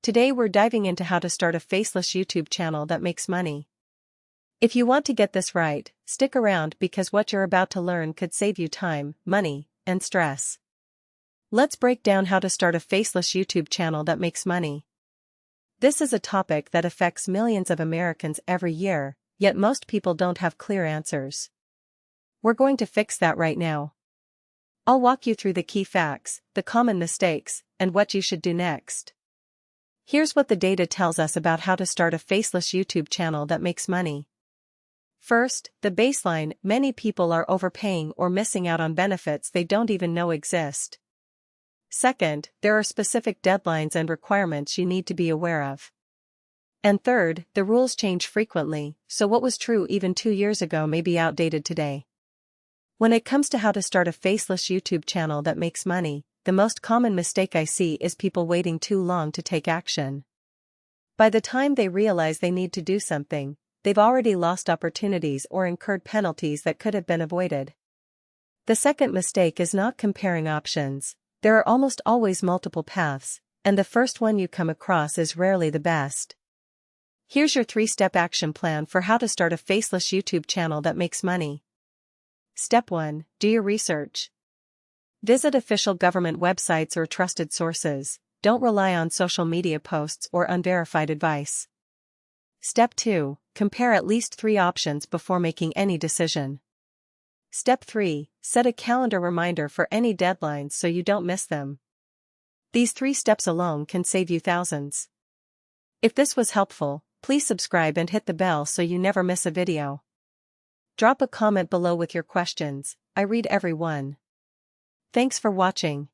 Today we're diving into how to start a faceless YouTube channel that makes money. If you want to get this right, stick around because what you're about to learn could save you time, money, and stress. Let's break down how to start a faceless YouTube channel that makes money. This is a topic that affects millions of Americans every year, yet most people don't have clear answers. We're going to fix that right now. I'll walk you through the key facts, the common mistakes, and what you should do next. Here's what the data tells us about how to start a faceless YouTube channel that makes money. First, the baseline: many people are overpaying or missing out on benefits they don't even know exist. Second, there are specific deadlines and requirements you need to be aware of. And third, the rules change frequently, so what was true even 2 years ago may be outdated today. When it comes to how to start a faceless YouTube channel that makes money, the most common mistake I see is people waiting too long to take action. By the time they realize they need to do something, they've already lost opportunities or incurred penalties that could have been avoided. The second mistake is not comparing options. There are almost always multiple paths, and the first one you come across is rarely the best. Here's your 3-step action plan for how to start a faceless YouTube channel that makes money. Step 1. Do your research. Visit official government websites or trusted sources. Don't rely on social media posts or unverified advice. Step 2. Compare at least 3 options before making any decision. Step 3. Set a calendar reminder for any deadlines so you don't miss them. These 3 steps alone can save you thousands. If this was helpful, please subscribe and hit the bell so you never miss a video. Drop a comment below with your questions. I read every one. Thanks for watching.